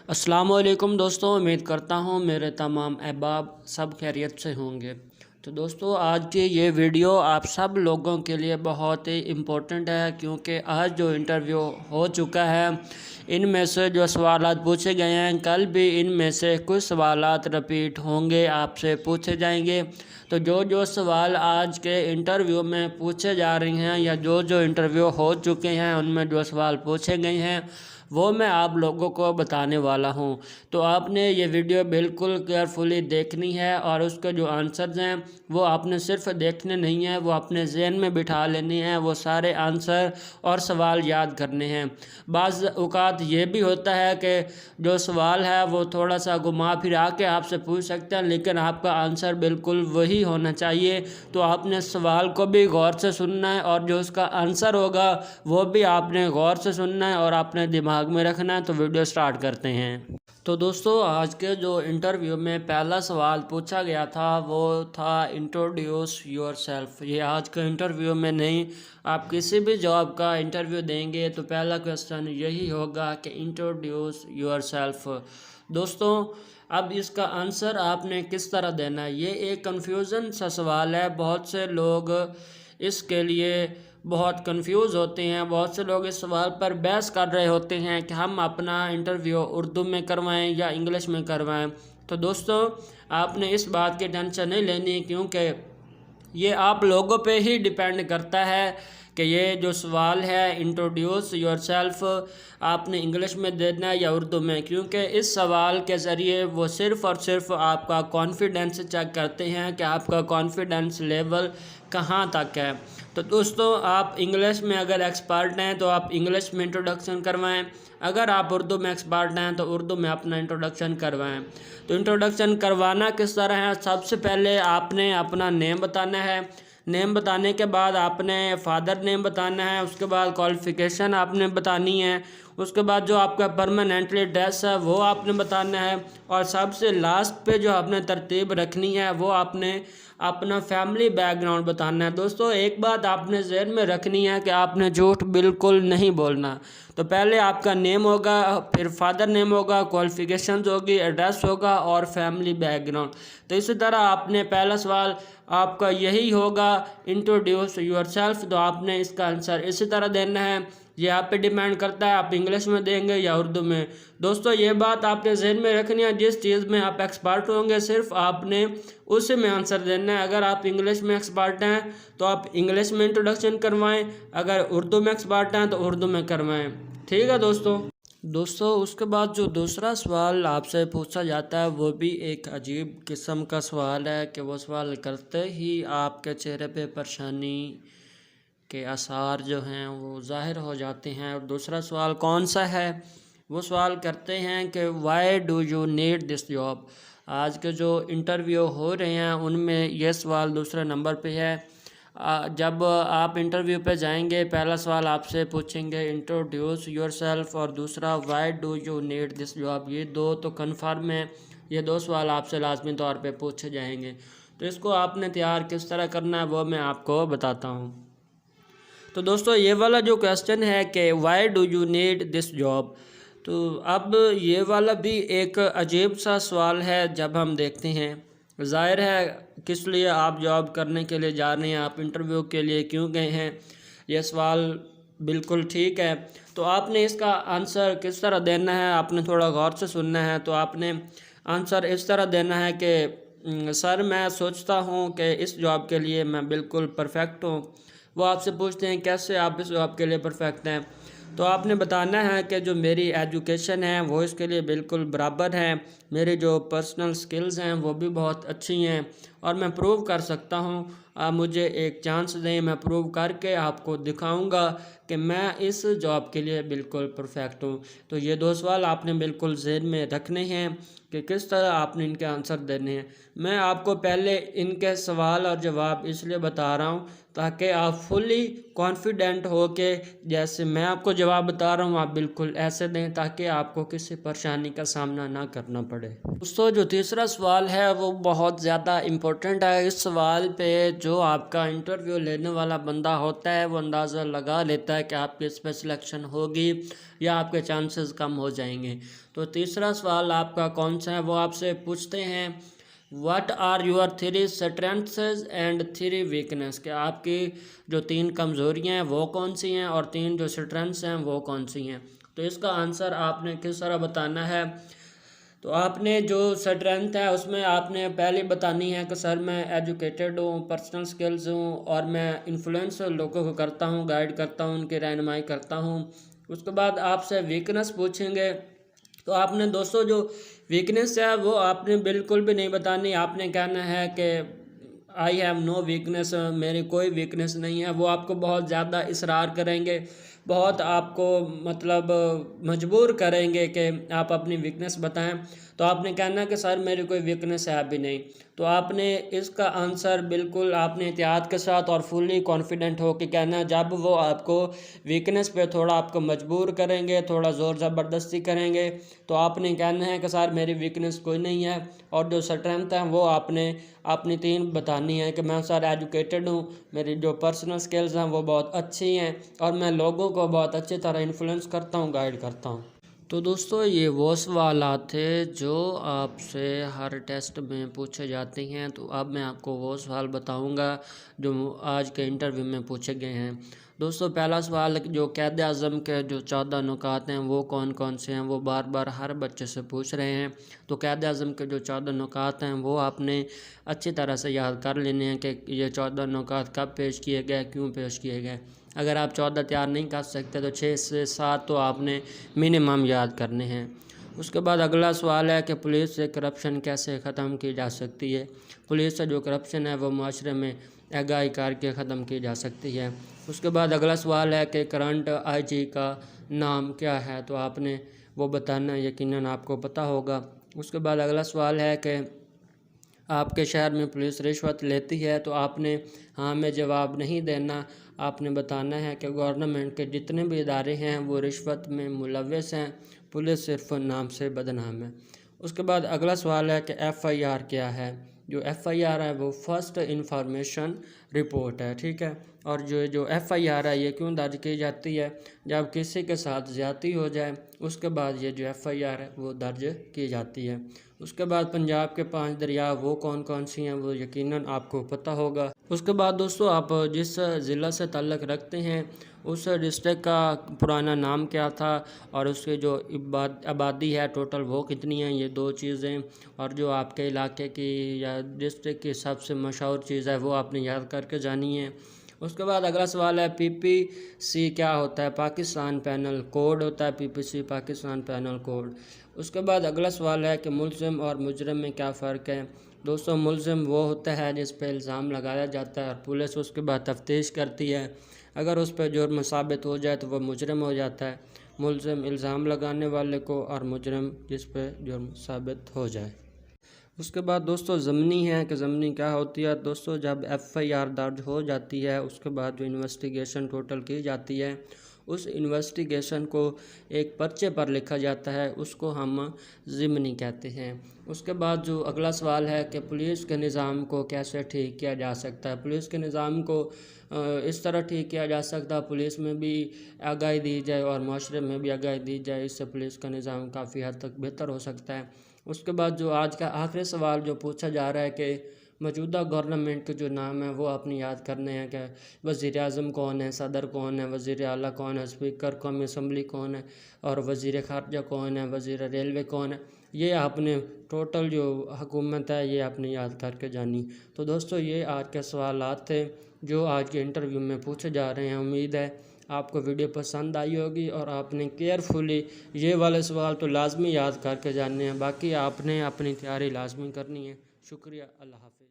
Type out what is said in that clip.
السلام علیکم دوستوں، امید کرتا ہوں میرے تمام احباب سب خیریت سے ہوں گے۔ تو دوستوں، آج کی یہ ویڈیو آپ سب لوگوں کے لیے بہت ہی امپورٹنٹ ہے، کیونکہ آج جو انٹرویو ہو چکا ہے ان میں سے جو سوالات پوچھے گئے ہیں، کل بھی ان میں سے کچھ سوالات رپیٹ ہوں گے، آپ سے پوچھے جائیں گے۔ تو جو سوال آج کے انٹرویو میں پوچھے جا رہے ہیں یا جو انٹرویو ہو چکے ہیں ان میں جو سوال پوچھے گئے ہیں وہ میں آپ لوگوں کو بتانے والا ہوں۔ تو آپ نے یہ ویڈیو بالکل کیئرفلی دیکھنی ہے، اور اس کے جو آنسرز ہیں وہ آپ نے صرف دیکھنے نہیں ہیں، وہ اپنے ذہن میں بٹھا لینے ہیں، وہ سارے آنسر اور سوال یاد کرنے ہیں۔ بعض اوقات یہ بھی ہوتا ہے کہ جو سوال ہے وہ تھوڑا سا گھما پھرا کے آپ سے پوچھ سکتے ہیں، لیکن آپ کا آنسر بالکل وہی ہونا چاہیے۔ تو آپ نے سوال کو بھی غور سے سننا ہے، اور جو اس کا آنسر ہوگا وہ بھی آپ نے غور سے سننا ہے اور اپنے دماغ میں رکھنا ہے۔ تو ویڈیو سٹارٹ کرتے ہیں۔ تو دوستو، آج کے جو انٹرویو میں پہلا سوال پوچھا گیا تھا وہ تھا انٹروڈیوس یور سیلف۔ یہ آج کے انٹرویو میں نہیں، آپ کسی بھی جاب کا انٹرویو دیں گے تو پہلا کوسچن یہی ہوگا کہ انٹروڈیوس یور سیلف۔ دوستوں، اب اس کا آنسر آپ نے کس طرح دینا ہے؟ یہ ایک کنفیوژن سا سوال ہے، بہت سے لوگ اس کے لیے بہت کنفیوز ہوتے ہیں، بہت سے لوگ اس سوال پر بحث کر رہے ہوتے ہیں کہ ہم اپنا انٹرویو اردو میں کروائیں یا انگلش میں کروائیں۔ تو دوستو، آپ نے اس بات کی ٹینشن نہیں لینی، کیونکہ یہ آپ لوگوں پہ ہی ڈیپینڈ کرتا ہے کہ یہ جو سوال ہے انٹروڈیوس یور سیلف آپ نے انگلش میں دینا ہے یا اردو میں، کیونکہ اس سوال کے ذریعے وہ صرف اور صرف آپ کا کانفیڈنس چیک کرتے ہیں کہ آپ کا کانفیڈنس لیول کہاں تک ہے۔ تو دوستو، آپ انگلش میں اگر ایکسپرٹ ہیں تو آپ انگلش میں انٹروڈکشن کروائیں، اگر آپ اردو میں ایکسپرٹ ہیں تو اردو میں اپنا انٹروڈکشن کروائیں۔ تو انٹروڈکشن کروانا کس طرح ہے؟ سب سے پہلے آپ نے اپنا نیم بتانا ہے، نیم بتانے کے بعد آپ نے فادر نیم بتانا ہے، اس کے بعد کوالیفیکیشن آپ نے بتانی ہے، اس کے بعد جو آپ کا پرماننٹلی ایڈریس ہے وہ آپ نے بتانا ہے، اور سب سے لاسٹ پہ جو آپ نے ترتیب رکھنی ہے وہ آپ نے اپنا فیملی بیک گراؤنڈ بتانا ہے۔ دوستو، ایک بات آپ نے ذہن میں رکھنی ہے کہ آپ نے جھوٹ بالکل نہیں بولنا۔ تو پہلے آپ کا نیم ہوگا، پھر فادر نیم ہوگا، کوالیفیکیشنز ہوگی، ایڈریس ہوگا اور فیملی بیک گراؤنڈ۔ تو اسی طرح آپ نے پہلا سوال آپ کا یہی ہوگا انٹروڈیوس یور سیلف، تو آپ نے اس کا آنسر اسی طرح دینا ہے۔ یہ آپ پہ ڈیپینڈ کرتا ہے آپ انگلش میں دیں گے یا اردو میں۔ دوستو، یہ بات آپ نے ذہن میں رکھنی ہے، جس چیز میں آپ ایکسپرٹ ہوں گے صرف آپ نے اسی میں آنسر دینا ہے۔ اگر آپ انگلش میں ایکسپرٹ ہیں تو آپ انگلش میں انٹروڈکشن کروائیں، اگر اردو میں ایکسپرٹ ہیں تو اردو میں کروائیں۔ ٹھیک ہے دوستو، اس کے بعد جو دوسرا سوال آپ سے پوچھا جاتا ہے وہ بھی ایک عجیب قسم کا سوال ہے کہ وہ سوال کرتے ہی آپ کے چہرے پہ پریشانی کے آثار جو ہیں وہ ظاہر ہو جاتے ہیں۔ اور دوسرا سوال کون سا ہے؟ وہ سوال کرتے ہیں کہ why do you need this job. آج کے جو انٹرویو ہو رہے ہیں ان میں یہ سوال دوسرے نمبر پہ ہے۔ جب آپ انٹرویو پہ جائیں گے پہلا سوال آپ سے پوچھیں گے انٹروڈیوس یور سیلف، اور دوسرا why do you need this job. یہ دو تو کنفرم ہیں، یہ دو سوال آپ سے لازمی طور پہ پوچھے جائیں گے۔ تو اس کو آپ نے تیار کس طرح کرنا ہے وہ میں آپ کو بتاتا ہوں۔ تو دوستو، یہ والا جو کوسچن ہے کہ why do you need this job, تو اب یہ والا بھی ایک عجیب سا سوال ہے جب ہم دیکھتے ہیں۔ ظاہر ہے کس لیے آپ جاب کرنے کے لیے جا رہے ہیں، آپ انٹرویو کے لیے کیوں گئے ہیں، یہ سوال بالکل ٹھیک ہے۔ تو آپ نے اس کا آنسر کس طرح دینا ہے، آپ نے تھوڑا غور سے سننا ہے۔ تو آپ نے آنسر اس طرح دینا ہے کہ سر، میں سوچتا ہوں کہ اس جاب کے لیے میں بالکل پرفیکٹ ہوں۔ وہ آپ سے پوچھتے ہیں کیسے آپ اس جاب کے لیے پرفیکٹ ہیں، تو آپ نے بتانا ہے کہ جو میری ایجوکیشن ہے وہ اس کے لیے بالکل برابر ہے، میری جو پرسنل سکلز ہیں وہ بھی بہت اچھی ہیں، اور میں پروو کر سکتا ہوں۔ آپ مجھے ایک چانس دیں، میں پروو کر کے آپ کو دکھاؤں گا کہ میں اس جاب کے لیے بالکل پرفیکٹ ہوں۔ تو یہ دو سوال آپ نے بالکل ذہن میں رکھنے ہیں کہ کس طرح آپ نے ان کے آنسر دینے ہیں۔ میں آپ کو پہلے ان کے سوال اور جواب اس لیے بتا رہا ہوں تاکہ آپ فلی کانفیڈنٹ ہو کے جیسے میں آپ کو جواب بتا رہا ہوں آپ بالکل ایسے دیں، تاکہ آپ کو کسی پریشانی کا سامنا نہ کرنا پڑے۔ دوستو، جو تیسرا سوال ہے وہ بہت زیادہ امپورٹنٹ امپورٹنٹ ہے۔ اس سوال پہ جو آپ کا انٹرویو لینے والا بندہ ہوتا ہے وہ اندازہ لگا لیتا ہے کہ آپ کی اس پہ سلیکشن ہوگی یا آپ کے چانسز کم ہو جائیں گے۔ تو تیسرا سوال آپ کا کون سا ہے، وہ آپ سے پوچھتے ہیں what are your 3 strengths and 3 weakness, کہ آپ کی جو 3 کمزوریاں ہیں وہ کون سی ہیں اور 3 جو اسٹرینتھس ہیں وہ کون سی ہیں۔ تو اس کا آنسر آپ نے کس طرح بتانا ہے، تو آپ نے جو اسٹرینتھ ہے اس میں آپ نے پہلے بتانی ہے کہ سر میں ایجوکیٹڈ ہوں، پرسنل سکلز ہوں اور میں انفلوئنس لوگوں کو کرتا ہوں، گائیڈ کرتا ہوں، ان کی رہنمائی کرتا ہوں۔ اس کے بعد آپ سے ویکنیس پوچھیں گے، تو آپ نے دوستو جو ویکنیس ہے وہ آپ نے بالکل بھی نہیں بتانی، آپ نے کہنا ہے کہ آئی ہیو نو ویکنیس، میری کوئی ویکنیس نہیں ہے۔ وہ آپ کو بہت زیادہ اصرار کریں گے، بہت آپ کو مطلب مجبور کریں گے کہ آپ اپنی ویکنیس بتائیں، تو آپ نے کہنا کہ سر میری کوئی ویکنیس ہے ابھی نہیں۔ تو آپ نے اس کا آنسر بالکل آپ نے احتیاط کے ساتھ اور فلی کانفیڈنٹ ہو کے کہنا ہے۔ جب وہ آپ کو ویکنیس پہ تھوڑا آپ کو مجبور کریں گے، تھوڑا زور زبردستی کریں گے، تو آپ نے کہنا ہے کہ سر میری ویکنیس کوئی نہیں ہے، اور جو اسٹرینتھ ہیں وہ آپ نے اپنی 3 بتانی ہے کہ میں سر ایجوکیٹڈ ہوں، میری جو پرسنل سکلز ہیں وہ بہت اچھی ہیں اور میں لوگوں کو بہت اچھی طرح انفلوئنس کرتا ہوں، گائیڈ کرتا ہوں۔ تو دوستو یہ وہ سوالات تھے جو آپ سے ہر ٹیسٹ میں پوچھے جاتے ہیں، تو اب میں آپ کو وہ سوال بتاؤں گا جو آج کے انٹرویو میں پوچھے گئے ہیں۔ دوستو پہلا سوال جو قائد اعظم کے جو 14 نکات ہیں وہ کون کون سے ہیں، وہ بار بار ہر بچے سے پوچھ رہے ہیں۔ تو قائد اعظم کے جو 14 نکات ہیں وہ آپ نے اچھی طرح سے یاد کر لینے ہیں کہ یہ 14 نکات کب پیش کیے گئے، کیوں پیش کیے گئے۔ اگر آپ 14 تیار نہیں کر سکتے تو 6 سے 7 تو آپ نے منیمم یاد کرنے ہیں۔ اس کے بعد اگلا سوال ہے کہ پولیس سے کرپشن کیسے ختم کی جا سکتی ہے۔ پولیس سے جو کرپشن ہے وہ معاشرے میں آگاہی کر کے ختم کی جا سکتی ہے۔ اس کے بعد اگلا سوال ہے کہ کرنٹ آئی جی کا نام کیا ہے، تو آپ نے وہ بتانا، یقیناً آپ کو پتہ ہوگا۔ اس کے بعد اگلا سوال ہے کہ آپ کے شہر میں پولیس رشوت لیتی ہے، تو آپ نے ہاں میں جواب نہیں دینا، آپ نے بتانا ہے کہ گورنمنٹ کے جتنے بھی ادارے ہیں وہ رشوت میں ملوث ہیں، پولیس صرف نام سے بدنام ہے۔ اس کے بعد اگلا سوال ہے کہ ایف آئی آر کیا ہے۔ جو ایف آئی آر ہے وہ فرسٹ انفارمیشن رپورٹ ہے، ٹھیک ہے۔ اور جو ایف آئی آر ہے یہ کیوں درج کی جاتی ہے، جب کسی کے ساتھ زیادتی ہو جائے اس کے بعد یہ جو ایف آئی آر ہے وہ درج کی جاتی ہے۔ اس کے بعد پنجاب کے 5 دریا وہ کون کون سی ہیں، وہ یقیناً آپ کو پتہ ہوگا۔ اس کے بعد دوستو آپ جس ضلع سے تعلق رکھتے ہیں اس ڈسٹرکٹ کا پرانا نام کیا تھا، اور اس کے جو آبادی ہے ٹوٹل وہ کتنی ہے، یہ 2 چیزیں، اور جو آپ کے علاقے کی یا ڈسٹرکٹ کی سب سے مشہور چیز ہے وہ آپ نے یاد کر کے جانی ہے۔ اس کے بعد اگلا سوال ہے پی پی سی کیا ہوتا ہے، پاکستان پینل کوڈ ہوتا ہے پی پی سی، پاکستان پینل کوڈ۔ اس کے بعد اگلا سوال ہے کہ ملزم اور مجرم میں کیا فرق ہے۔ دوستو ملزم وہ ہوتا ہے جس پہ الزام لگایا جاتا ہے اور پولیس اس کے بعد تفتیش کرتی ہے، اگر اس پہ جرم ثابت ہو جائے تو وہ مجرم ہو جاتا ہے۔ ملزم الزام لگانے والے کو اور مجرم جس پہ جرم ثابت ہو جائے۔ اس کے بعد دوستو ضمنی ہے کہ ضمنی کیا ہوتی ہے۔ دوستو جب ایف آئی آر درج ہو جاتی ہے اس کے بعد جو انویسٹیگیشن ٹوٹل کی جاتی ہے اس انویسٹیگیشن کو ایک پرچے پر لکھا جاتا ہے، اس کو ہم ضمنی کہتے ہیں۔ اس کے بعد جو اگلا سوال ہے کہ پولیس کے نظام کو کیسے ٹھیک کیا جا سکتا ہے۔ پولیس کے نظام کو اس طرح ٹھیک کیا جا سکتا ہے، پولیس میں بھی آگاہی دی جائے اور معاشرے میں بھی آگاہی دی جائے، اس سے پولیس کا نظام کافی حد تک بہتر ہو سکتا ہے۔ اس کے بعد جو آج کا آخری سوال جو پوچھا جا رہا ہے کہ موجودہ گورنمنٹ کے جو نام ہیں وہ اپنی یاد کرنے ہیں کہ وزیر اعظم کون ہے، صدر کون ہے، وزیر اعلیٰ کون ہے، اسپیکر قومی اسمبلی کون ہے، اور وزیر خارجہ کون ہے، وزیر ریلوے کون ہے، یہ آپ نے ٹوٹل جو حکومت ہے یہ آپ نے یاد کر کے جانی۔ تو دوستو یہ آج کے سوالات تھے جو آج کے انٹرویو میں پوچھے جا رہے ہیں۔ امید ہے آپ کو ویڈیو پسند آئی ہوگی اور آپ نے کیئرفلی یہ والے سوال تو لازمی یاد کر کے جاننے ہیں، باقی آپ نے اپنی تیاری لازمی کرنی ہے۔ شکریہ، اللہ حافظ۔